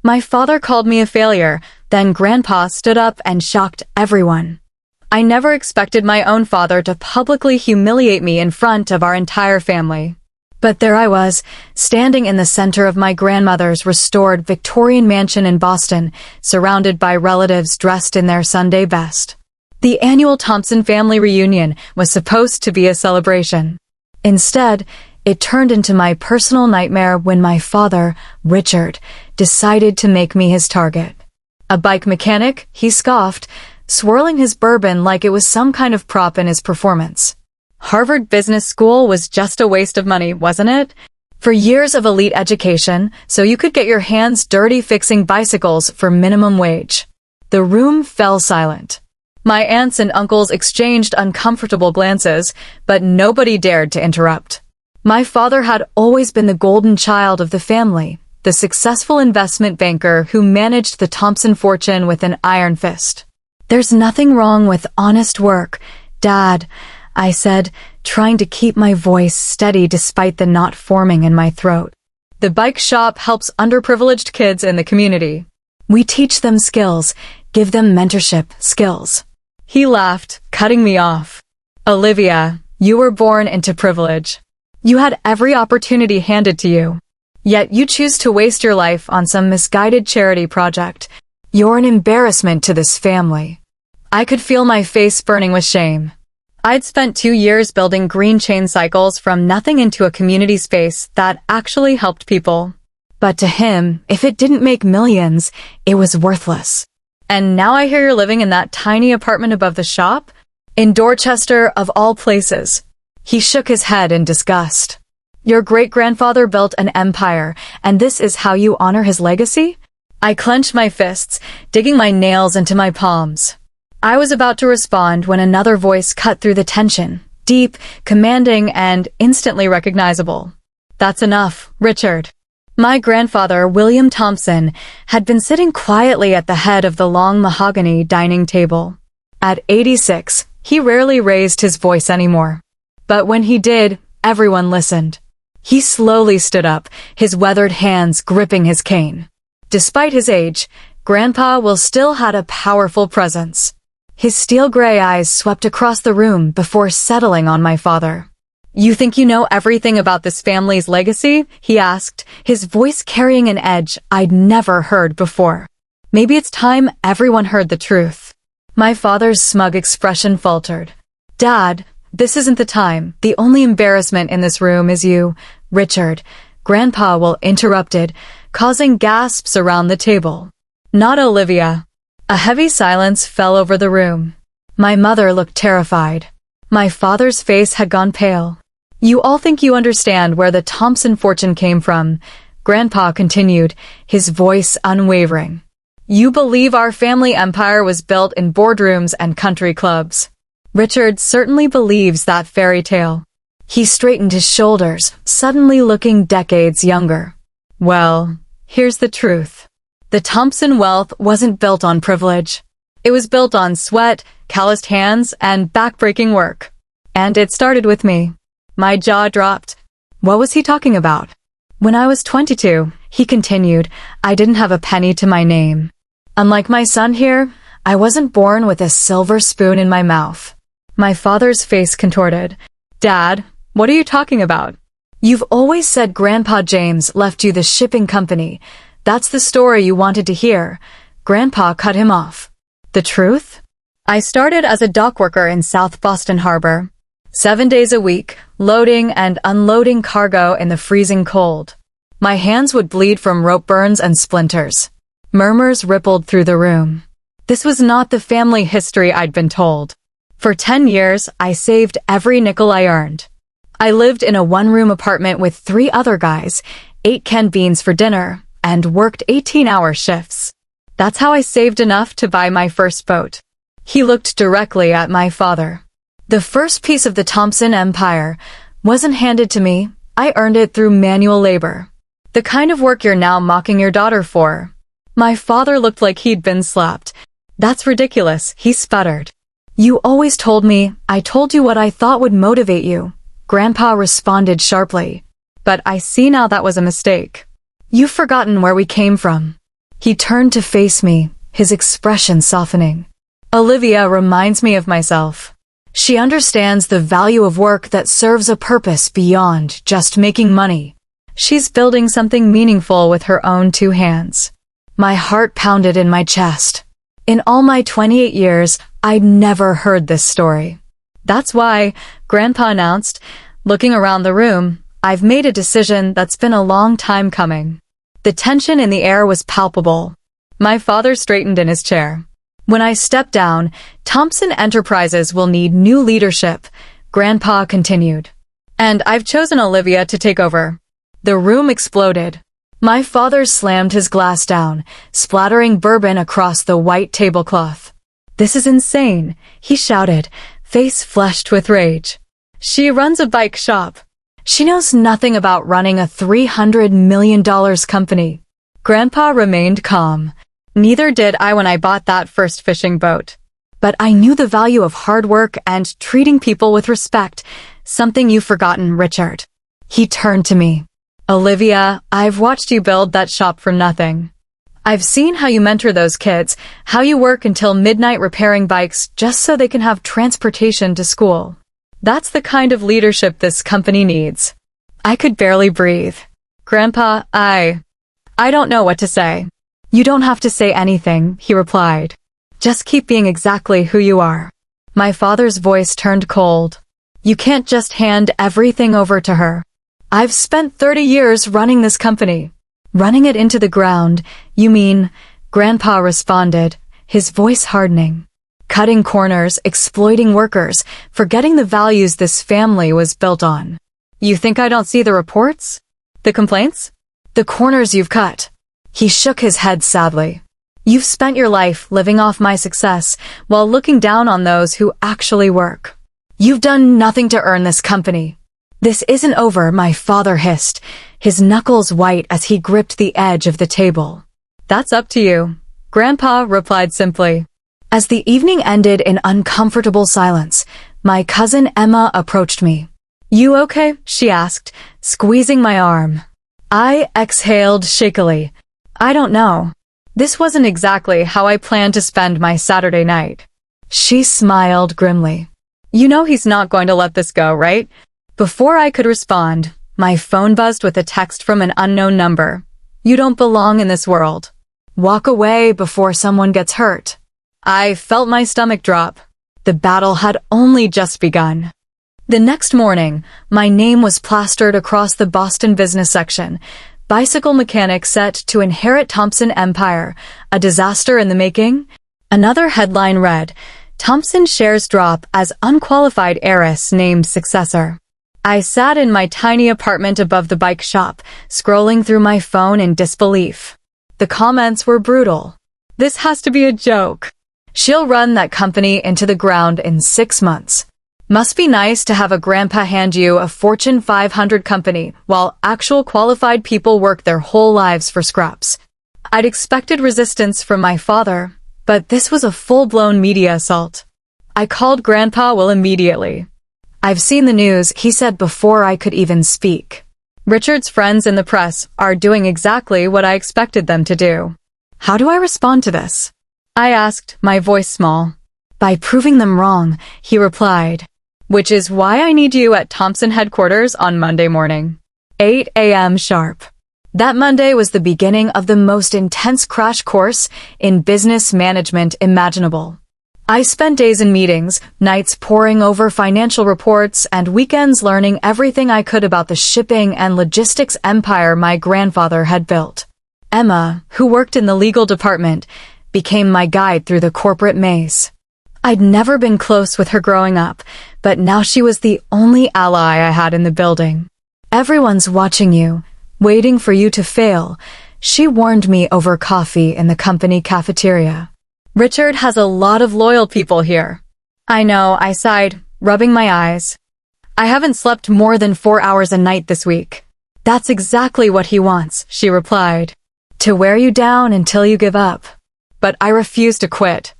My father called me a failure, then Grandpa stood up and shocked everyone. I never expected my own father to publicly humiliate me in front of our entire family. But there I was, standing in the center of my grandmother's restored Victorian mansion in Boston, surrounded by relatives dressed in their Sunday best. The annual Thompson family reunion was supposed to be a celebration. Instead, it turned into my personal nightmare when my father, Richard, decided to make me his target. A bike mechanic, he scoffed, swirling his bourbon like it was some kind of prop in his performance. Harvard Business School was just a waste of money, wasn't it? For years of elite education, so you could get your hands dirty fixing bicycles for minimum wage. The room fell silent. My aunts and uncles exchanged uncomfortable glances, but nobody dared to interrupt. My father had always been the golden child of the family, the successful investment banker who managed the Thompson fortune with an iron fist. "There's nothing wrong with honest work, Dad," I said, trying to keep my voice steady despite the knot forming in my throat. "The bike shop helps underprivileged kids in the community. We teach them skills, give them mentorship skills." He laughed, cutting me off. "Olivia, you were born into privilege. You had every opportunity handed to you. Yet you choose to waste your life on some misguided charity project. You're an embarrassment to this family." I could feel my face burning with shame. I'd spent 2 years building green chain cycles from nothing into a community space that actually helped people. But to him, if it didn't make millions, it was worthless. "And now I hear you're living in that tiny apartment above the shop? In Dorchester, of all places." He shook his head in disgust. "Your great-grandfather built an empire, and this is how you honor his legacy?" I clenched my fists, digging my nails into my palms. I was about to respond when another voice cut through the tension, deep, commanding, and instantly recognizable. "That's enough, Richard." My grandfather, William Thompson, had been sitting quietly at the head of the long mahogany dining table. At 86, he rarely raised his voice anymore. But when he did, everyone listened. He slowly stood up, his weathered hands gripping his cane. Despite his age, Grandpa Will still had a powerful presence. His steel-gray eyes swept across the room before settling on my father. "You think you know everything about this family's legacy?" he asked, his voice carrying an edge I'd never heard before. "Maybe it's time everyone heard the truth." My father's smug expression faltered. "Dad, this isn't the time. The only embarrassment in this room is you, Richard." Grandpa Will interrupted, causing gasps around the table. "Not Olivia." A heavy silence fell over the room. My mother looked terrified. My father's face had gone pale. "You all think you understand where the Thompson fortune came from," Grandpa continued, his voice unwavering. "You believe our family empire was built in boardrooms and country clubs. Richard certainly believes that fairy tale." He straightened his shoulders, suddenly looking decades younger. "Well, here's the truth. The Thompson wealth wasn't built on privilege. It was built on sweat, calloused hands, and back-breaking work. And it started with me." My jaw dropped. What was he talking about? "When I was 22, he continued, I didn't have a penny to my name. Unlike my son here, I wasn't born with a silver spoon in my mouth." My father's face contorted. "Dad, what are you talking about? You've always said Grandpa James left you the shipping company. That's the story you wanted to hear." Grandpa cut him off. "The truth? I started as a dock worker in South Boston Harbor. 7 days a week, loading and unloading cargo in the freezing cold. My hands would bleed from rope burns and splinters." Murmurs rippled through the room. This was not the family history I'd been told. For 10 years, I saved every nickel I earned. I lived in a one-room apartment with 3 other guys, ate canned beans for dinner, and worked 18-hour shifts. That's how I saved enough to buy my first boat. He looked directly at my father. "The first piece of the Thompson empire wasn't handed to me. I earned it through manual labor. The kind of work you're now mocking your daughter for." My father looked like he'd been slapped. "That's ridiculous," he sputtered. "You always told me. I told you what I thought would motivate you," Grandpa responded sharply. "But I see now that was a mistake. You've forgotten where we came from." He turned to face me, his expression softening. Olivia reminds me of myself. She understands the value of work that serves a purpose beyond just making money. She's building something meaningful with her own two hands. My heart pounded in my chest. In all my 28 years, I'd never heard this story. That's why, Grandpa announced, looking around the room, I've made a decision that's been a long time coming. The tension in the air was palpable. My father straightened in his chair. When I step down, Thompson Enterprises will need new leadership, Grandpa continued. And I've chosen Olivia to take over. The room exploded. My father slammed his glass down, splattering bourbon across the white tablecloth. This is insane, he shouted, face flushed with rage. She runs a bike shop. She knows nothing about running a $300 million company. Grandpa remained calm. Neither did I when I bought that first fishing boat. But I knew the value of hard work and treating people with respect, something you've forgotten, Richard. He turned to me. Olivia, I've watched you build that shop for nothing. I've seen how you mentor those kids, how you work until midnight repairing bikes just so they can have transportation to school. That's the kind of leadership this company needs. I could barely breathe. Grandpa, I don't know what to say. You don't have to say anything, he replied. Just keep being exactly who you are. My father's voice turned cold. You can't just hand everything over to her. I've spent 30 years running this company. Running it into the ground, you mean? Grandpa responded, his voice hardening. Cutting corners, exploiting workers, forgetting the values this family was built on. You think I don't see the reports? The complaints? The corners you've cut. He shook his head sadly. You've spent your life living off my success while looking down on those who actually work. You've done nothing to earn this company. This isn't over, my father hissed, his knuckles white as he gripped the edge of the table. That's up to you, Grandpa replied simply. As the evening ended in uncomfortable silence, my cousin Emma approached me. You okay? She asked, squeezing my arm. I exhaled shakily. I don't know. This wasn't exactly how I planned to spend my Saturday night. She smiled grimly. You know he's not going to let this go, right? Before I could respond, my phone buzzed with a text from an unknown number. You don't belong in this world. Walk away before someone gets hurt. I felt my stomach drop. The battle had only just begun. The next morning, my name was plastered across the Boston business section. Bicycle mechanic set to inherit Thompson empire, a disaster in the making? Another headline read, Thompson shares drop as unqualified heiress named successor. I sat in my tiny apartment above the bike shop, scrolling through my phone in disbelief. The comments were brutal. This has to be a joke. She'll run that company into the ground in 6 months. Must be nice to have a grandpa hand you a Fortune 500 company while actual qualified people work their whole lives for scraps. I'd expected resistance from my father, but this was a full-blown media assault. I called Grandpa Will immediately. I've seen the news, he said before I could even speak. Richard's friends in the press are doing exactly what I expected them to do. How do I respond to this? I asked, my voice small. By proving them wrong, he replied. Which is why I need you at Thompson headquarters on Monday morning. 8 a.m. sharp. That Monday was the beginning of the most intense crash course in business management imaginable. I spent days in meetings, nights poring over financial reports, and weekends learning everything I could about the shipping and logistics empire my grandfather had built. Emma, who worked in the legal department, became my guide through the corporate maze. I'd never been close with her growing up, but now she was the only ally I had in the building. Everyone's watching you, waiting for you to fail, she warned me over coffee in the company cafeteria. Richard has a lot of loyal people here. I know, I sighed, rubbing my eyes. I haven't slept more than 4 hours a night this week. That's exactly what he wants, she replied. To wear you down until you give up. But I refused to quit.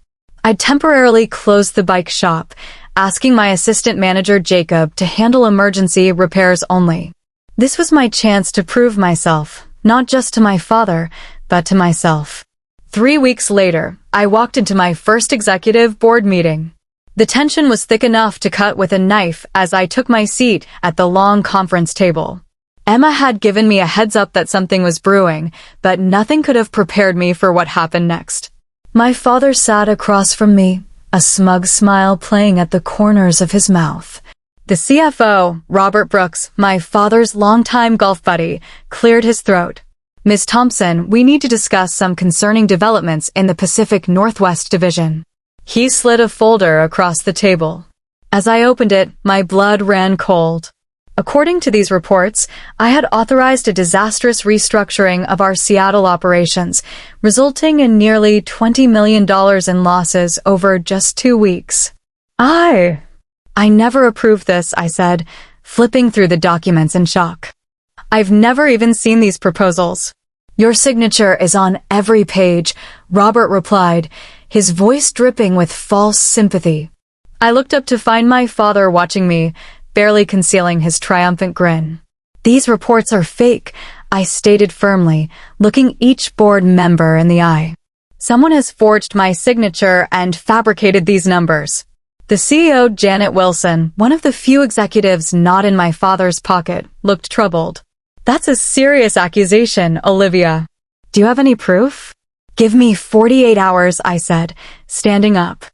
I temporarily closed the bike shop, asking my assistant manager Jacob to handle emergency repairs only. This was my chance to prove myself, not just to my father, but to myself. 3 weeks later, I walked into my first executive board meeting. The tension was thick enough to cut with a knife as I took my seat at the long conference table. Emma had given me a heads up that something was brewing, but nothing could have prepared me for what happened next. My father sat across from me, a smug smile playing at the corners of his mouth. The CFO, Robert Brooks, my father's longtime golf buddy, cleared his throat. "Ms. Thompson, we need to discuss some concerning developments in the Pacific Northwest Division." He slid a folder across the table. As I opened it, my blood ran cold. According to these reports, I had authorized a disastrous restructuring of our Seattle operations, resulting in nearly $20 million in losses over just 2 weeks. I never approved this, I said, flipping through the documents in shock. "I've never even seen these proposals." "Your signature is on every page," Robert replied, his voice dripping with false sympathy. I looked up to find my father watching me, barely concealing his triumphant grin. "These reports are fake," I stated firmly, looking each board member in the eye. "Someone has forged my signature and fabricated these numbers." The CEO, Janet Wilson, one of the few executives not in my father's pocket, looked troubled. "That's a serious accusation, Olivia. Do you have any proof?" "Give me 48 hours, I said, standing up.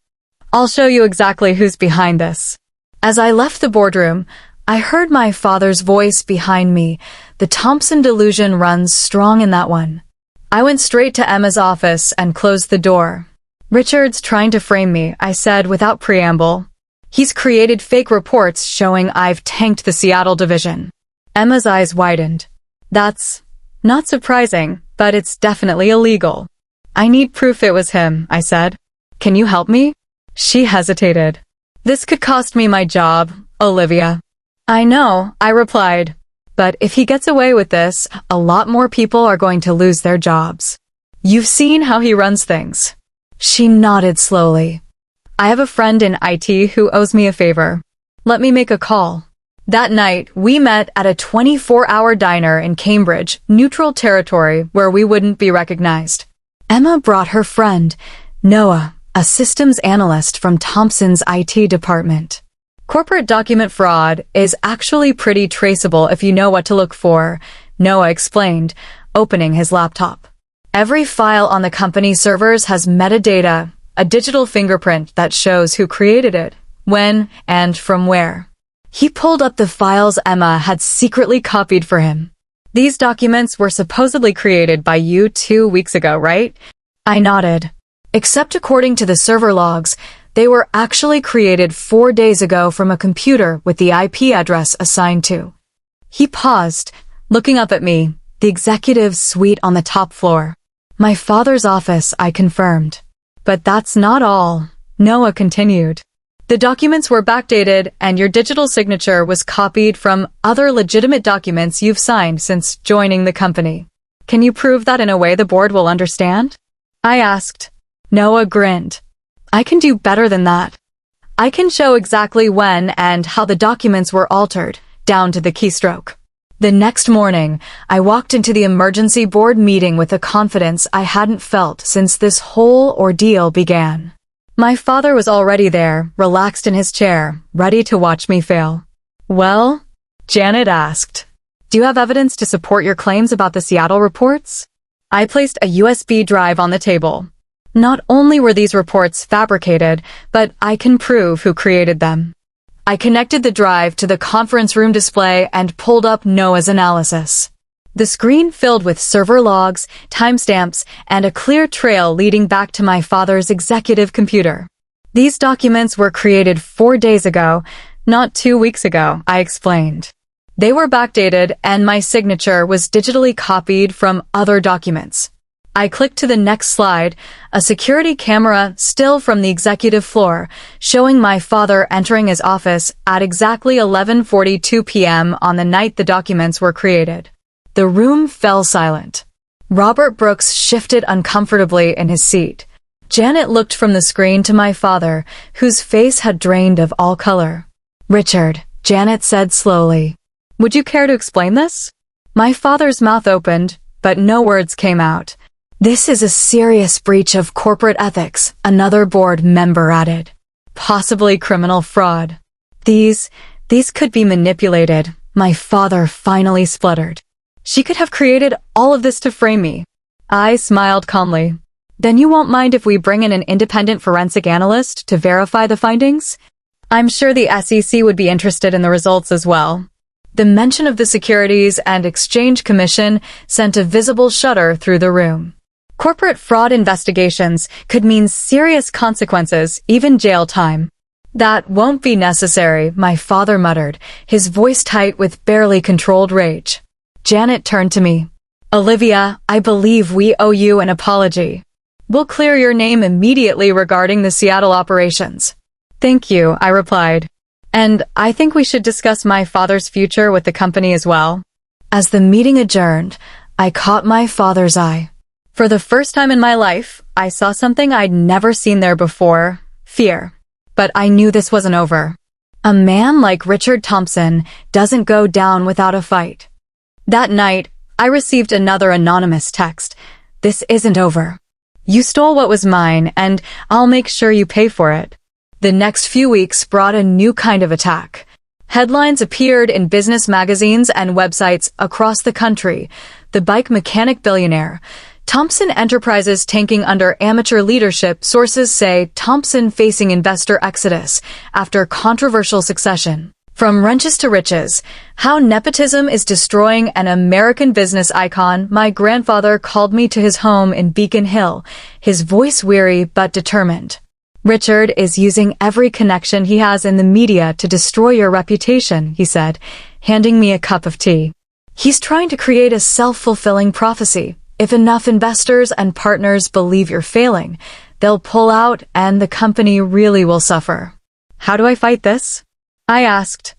"I'll show you exactly who's behind this." As I left the boardroom, I heard my father's voice behind me. The Thompson delusion runs strong in that one. I went straight to Emma's office and closed the door. "Richard's trying to frame me," I said without preamble. "He's created fake reports showing I've tanked the Seattle division." Emma's eyes widened. "That's not surprising, but it's definitely illegal." "I need proof it was him," I said. "Can you help me?" She hesitated. "This could cost me my job, Olivia." "I know," I replied. "But if he gets away with this, a lot more people are going to lose their jobs. You've seen how he runs things." She nodded slowly. "I have a friend in IT who owes me a favor. Let me make a call." That night, we met at a 24-hour diner in Cambridge, neutral territory where we wouldn't be recognized. Emma brought her friend, Noah, a systems analyst from Thompson's IT department. "Corporate document fraud is actually pretty traceable if you know what to look for," Noah explained, opening his laptop. "Every file on the company servers has metadata, a digital fingerprint that shows who created it, when, and from where." He pulled up the files Emma had secretly copied for him. "These documents were supposedly created by you 2 weeks ago, right?" I nodded. "Except according to the server logs, they were actually created 4 days ago from a computer with the IP address assigned to." He paused, looking up at me, the executive suite on the top floor. "My father's office," I confirmed. "But that's not all," Noah continued. "The documents were backdated and your digital signature was copied from other legitimate documents you've signed since joining the company. Can you prove that in a way the board will understand?" I asked. Noah grinned. "I can do better than that. I can show exactly when and how the documents were altered, down to the keystroke." The next morning, I walked into the emergency board meeting with a confidence I hadn't felt since this whole ordeal began. My father was already there, relaxed in his chair, ready to watch me fail. "Well?" Janet asked. "Do you have evidence to support your claims about the Seattle reports?" I placed a USB drive on the table. Not only were these reports fabricated, but I can prove who created them. I connected the drive to the conference room display and pulled up Noah's analysis. The screen filled with server logs, timestamps, and a clear trail leading back to my father's executive computer. "These documents were created 4 days ago, not 2 weeks ago," I explained. "They were backdated and my signature was digitally copied from other documents." I clicked to the next slide, a security camera still from the executive floor, showing my father entering his office at exactly 11:42 p.m. on the night the documents were created. The room fell silent. Robert Brooks shifted uncomfortably in his seat. Janet looked from the screen to my father, whose face had drained of all color. "Richard," Janet said slowly, "would you care to explain this?" My father's mouth opened, but no words came out. This is a serious breach of corporate ethics, another board member added. Possibly criminal fraud. These could be manipulated, my father finally spluttered. She could have created all of this to frame me. I smiled calmly. Then you won't mind if we bring in an independent forensic analyst to verify the findings? I'm sure the SEC would be interested in the results as well. The mention of the Securities and Exchange Commission sent a visible shudder through the room. Corporate fraud investigations could mean serious consequences, even jail time. That won't be necessary, my father muttered, his voice tight with barely controlled rage. Janet turned to me. Olivia, I believe we owe you an apology. We'll clear your name immediately regarding the Seattle operations. Thank you, I replied. And I think we should discuss my father's future with the company as well. As the meeting adjourned, I caught my father's eye. For the first time in my life, I saw something I'd never seen there before, fear. But I knew this wasn't over. A man like Richard Thompson doesn't go down without a fight. That night, I received another anonymous text. This isn't over. You stole what was mine, and I'll make sure you pay for it. The next few weeks brought a new kind of attack. Headlines appeared in business magazines and websites across the country. The bike mechanic billionaire. Thompson Enterprises tanking under amateur leadership. Sources say Thompson facing investor exodus after controversial succession. From wrenches to riches, how nepotism is destroying an American business icon. My grandfather called me to his home in Beacon Hill, his voice weary but determined. Richard is using every connection he has in the media to destroy your reputation, he said, handing me a cup of tea. He's trying to create a self-fulfilling prophecy. If enough investors and partners believe you're failing, they'll pull out and the company really will suffer. How do I fight this? I asked.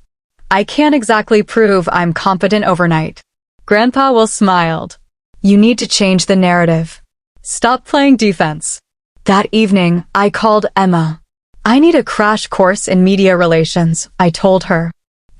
I can't exactly prove I'm competent overnight. Grandpa Will smiled. You need to change the narrative. Stop playing defense. That evening, I called Emma. I need a crash course in media relations, I told her.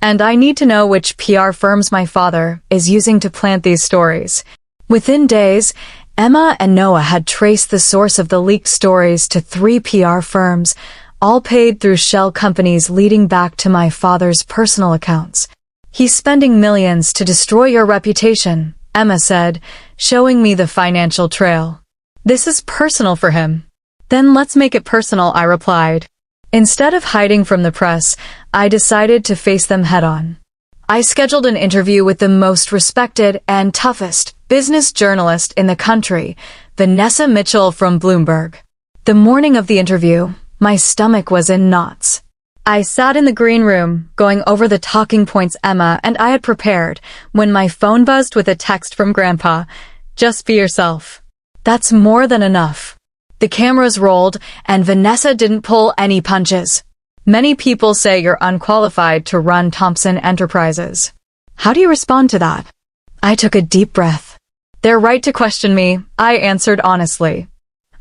And I need to know which PR firms my father is using to plant these stories. Within days, Emma and Noah had traced the source of the leaked stories to 3 PR firms, all paid through shell companies leading back to my father's personal accounts. He's spending millions to destroy your reputation, Emma said, showing me the financial trail. This is personal for him. Then let's make it personal, I replied. Instead of hiding from the press, I decided to face them head-on. I scheduled an interview with the most respected and toughest business journalist in the country, Vanessa Mitchell from Bloomberg. The morning of the interview, my stomach was in knots. I sat in the green room, going over the talking points Emma and I had prepared, when my phone buzzed with a text from Grandpa. Just be yourself. That's more than enough. The cameras rolled, and Vanessa didn't pull any punches. Many people say you're unqualified to run Thompson Enterprises. How do you respond to that? I took a deep breath. They're right to question me, I answered honestly.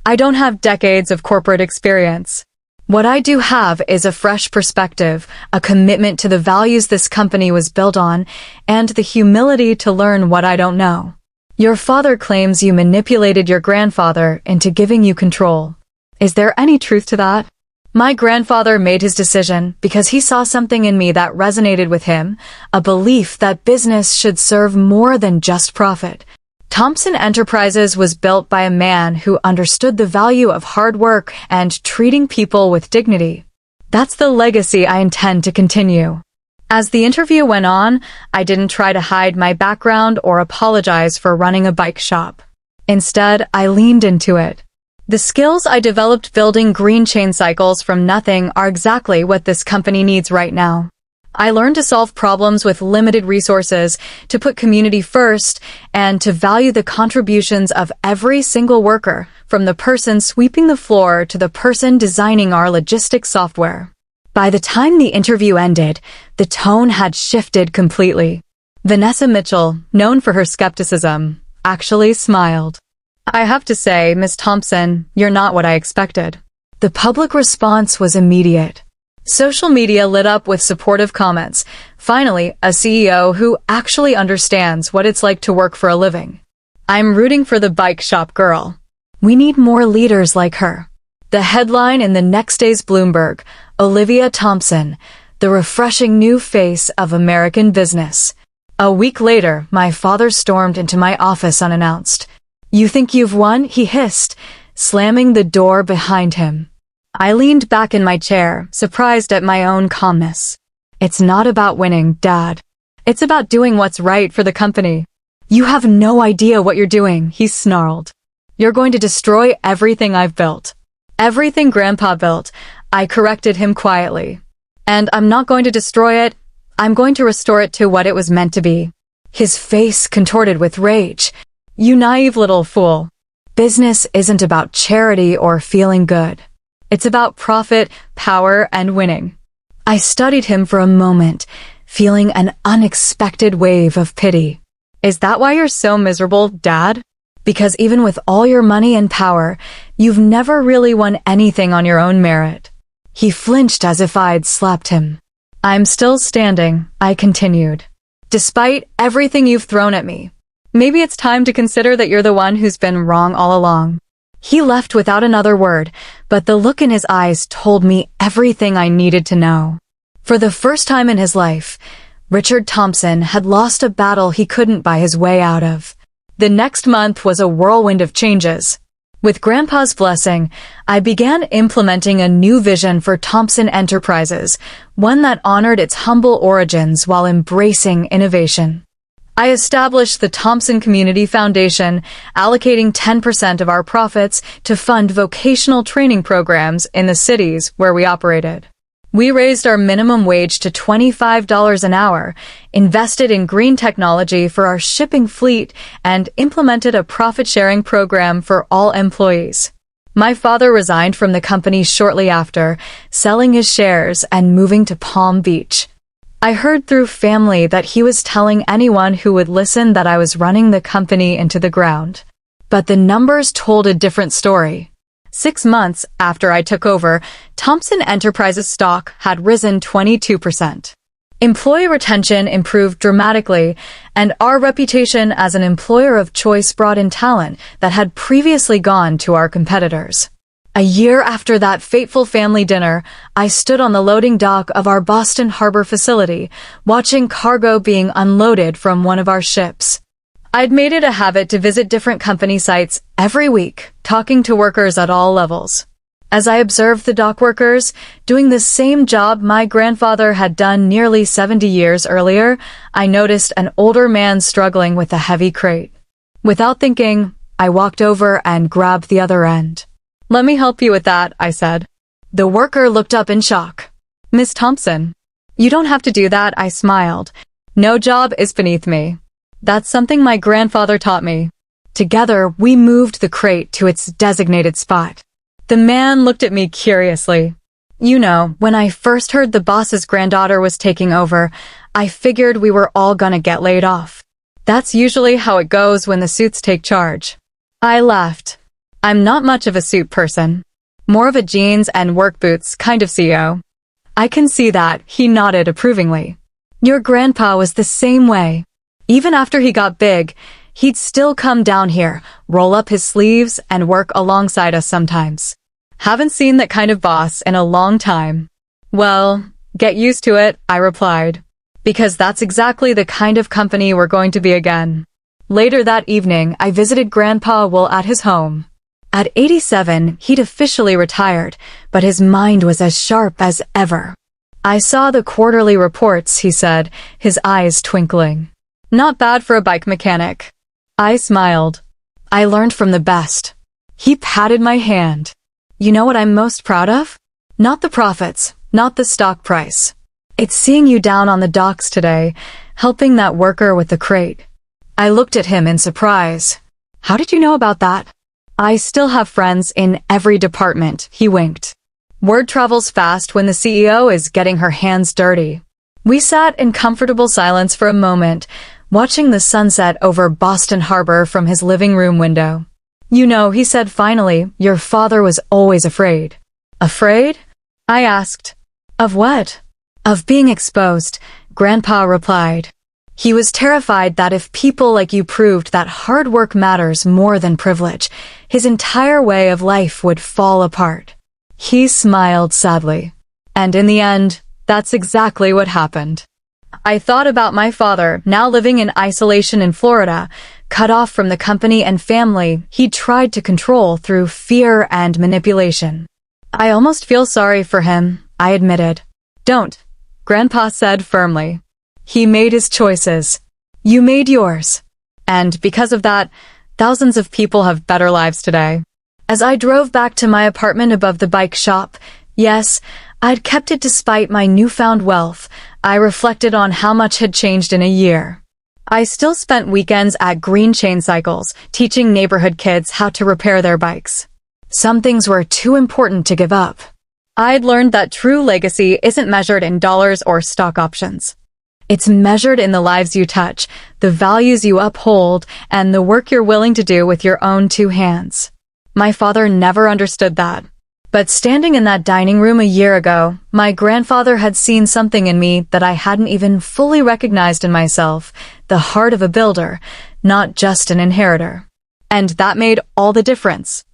I don't have decades of corporate experience. What I do have is a fresh perspective, a commitment to the values this company was built on, and the humility to learn what I don't know. Your father claims you manipulated your grandfather into giving you control. Is there any truth to that? My grandfather made his decision because he saw something in me that resonated with him, a belief that business should serve more than just profit. Thompson Enterprises was built by a man who understood the value of hard work and treating people with dignity. That's the legacy I intend to continue. As the interview went on, I didn't try to hide my background or apologize for running a bike shop. Instead, I leaned into it. The skills I developed building green chain cycles from nothing are exactly what this company needs right now. I learned to solve problems with limited resources, to put community first, and to value the contributions of every single worker, from the person sweeping the floor to the person designing our logistics software. By the time the interview ended, the tone had shifted completely. Vanessa Mitchell, known for her skepticism, actually smiled. I have to say, Miss Thompson, you're not what I expected. The public response was immediate. Social media lit up with supportive comments. Finally, a CEO who actually understands what it's like to work for a living. I'm rooting for the bike shop girl. We need more leaders like her. The headline in the next day's Bloomberg, Olivia Thompson, the refreshing new face of American business. A week later, my father stormed into my office unannounced. "You think you've won?" he hissed, slamming the door behind him. I leaned back in my chair, surprised at my own calmness. "It's not about winning, Dad. It's about doing what's right for the company." "You have no idea what you're doing," he snarled. "You're going to destroy everything I've built." "Everything Grandpa built," I corrected him quietly. "And I'm not going to destroy it. I'm going to restore it to what it was meant to be." His face contorted with rage. "You naive little fool. Business isn't about charity or feeling good. It's about profit, power, and winning." I studied him for a moment, feeling an unexpected wave of pity. "Is that why you're so miserable, Dad? Because even with all your money and power, you've never really won anything on your own merit." He flinched as if I'd slapped him. "I'm still standing," I continued, "despite everything you've thrown at me. Maybe it's time to consider that you're the one who's been wrong all along." He left without another word, but the look in his eyes told me everything I needed to know. For the first time in his life, Richard Thompson had lost a battle he couldn't buy his way out of. The next month was a whirlwind of changes. With Grandpa's blessing, I began implementing a new vision for Thompson Enterprises, one that honored its humble origins while embracing innovation. I established the Thompson Community Foundation, allocating 10% of our profits to fund vocational training programs in the cities where we operated. We raised our minimum wage to $25 an hour, invested in green technology for our shipping fleet, and implemented a profit-sharing program for all employees. My father resigned from the company shortly after, selling his shares and moving to Palm Beach. I heard through family that he was telling anyone who would listen that I was running the company into the ground. But the numbers told a different story. 6 months after I took over, Thompson Enterprises stock had risen 22%. Employee retention improved dramatically, and our reputation as an employer of choice brought in talent that had previously gone to our competitors. A year after that fateful family dinner, I stood on the loading dock of our Boston Harbor facility, watching cargo being unloaded from one of our ships. I'd made it a habit to visit different company sites every week, talking to workers at all levels. As I observed the dock workers doing the same job my grandfather had done nearly 70 years earlier, I noticed an older man struggling with a heavy crate. Without thinking, I walked over and grabbed the other end. "Let me help you with that," I said. The worker looked up in shock. "Miss Thompson." "You don't have to do that," I smiled. "No job is beneath me. That's something my grandfather taught me." Together, we moved the crate to its designated spot. The man looked at me curiously. "You know, when I first heard the boss's granddaughter was taking over, I figured we were all gonna get laid off. That's usually how it goes when the suits take charge." I laughed. "I'm not much of a suit person. More of a jeans and work boots kind of CEO." "I can see that," he nodded approvingly. "Your grandpa was the same way. Even after he got big, he'd still come down here, roll up his sleeves, and work alongside us sometimes. Haven't seen that kind of boss in a long time." "Well, get used to it," I replied, "because that's exactly the kind of company we're going to be again." Later that evening, I visited Grandpa while at his home. At 87, he'd officially retired, but his mind was as sharp as ever. "I saw the quarterly reports," he said, his eyes twinkling. "Not bad for a bike mechanic." I smiled. "I learned from the best." He patted my hand. "You know what I'm most proud of? Not the profits, not the stock price. It's seeing you down on the docks today, helping that worker with the crate." I looked at him in surprise. "How did you know about that?" "I still have friends in every department," he winked. "Word travels fast when the CEO is getting her hands dirty." We sat in comfortable silence for a moment, watching the sunset over Boston Harbor from his living room window. "You know," he said finally, "your father was always afraid." "Afraid?" I asked. "Of what?" "Of being exposed," Grandpa replied. He was terrified that if people like you proved that hard work matters more than privilege, his entire way of life would fall apart. He smiled sadly. And in the end, that's exactly what happened. I thought about my father, now living in isolation in Florida, cut off from the company and family he tried to control through fear and manipulation. I almost feel sorry for him, I admitted. Don't, Grandpa said firmly. He made his choices. You made yours. And because of that, thousands of people have better lives today. As I drove back to my apartment above the bike shop, yes, I'd kept it despite my newfound wealth, I reflected on how much had changed in a year. I still spent weekends at Green Chain Cycles, teaching neighborhood kids how to repair their bikes. Some things were too important to give up. I'd learned that true legacy isn't measured in dollars or stock options. It's measured in the lives you touch, the values you uphold, and the work you're willing to do with your own two hands. My father never understood that. But standing in that dining room a year ago, my grandfather had seen something in me that I hadn't even fully recognized in myself, the heart of a builder, not just an inheritor. And that made all the difference.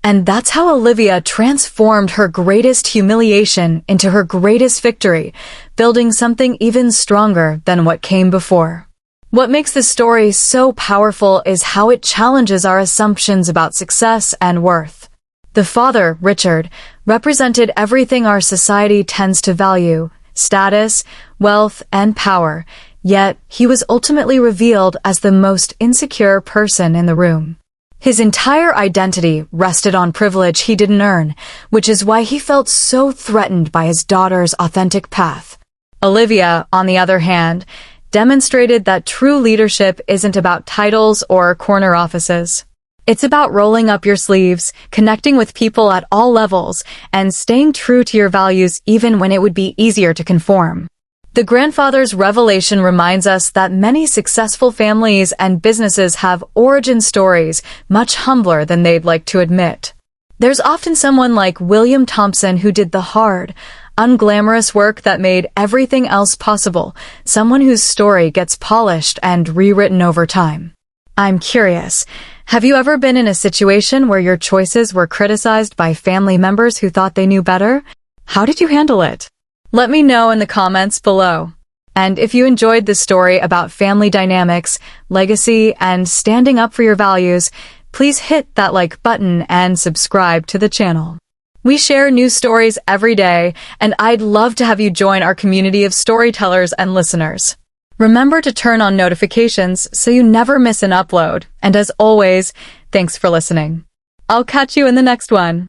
And that's how Olivia transformed her greatest humiliation into her greatest victory, building something even stronger than what came before. What makes this story so powerful is how it challenges our assumptions about success and worth. The father, Richard, represented everything our society tends to value: status, wealth, and power, yet he was ultimately revealed as the most insecure person in the room. His entire identity rested on privilege he didn't earn, which is why he felt so threatened by his daughter's authentic path. Olivia, on the other hand, demonstrated that true leadership isn't about titles or corner offices. It's about rolling up your sleeves, connecting with people at all levels, and staying true to your values even when it would be easier to conform. The grandfather's revelation reminds us that many successful families and businesses have origin stories much humbler than they'd like to admit. There's often someone like William Thompson who did the hard, unglamorous work that made everything else possible, someone whose story gets polished and rewritten over time. I'm curious, have you ever been in a situation where your choices were criticized by family members who thought they knew better? How did you handle it? Let me know in the comments below. And if you enjoyed this story about family dynamics, legacy, and standing up for your values, please hit that like button and subscribe to the channel. We share new stories every day, and I'd love to have you join our community of storytellers and listeners. Remember to turn on notifications so you never miss an upload. And as always, thanks for listening. I'll catch you in the next one.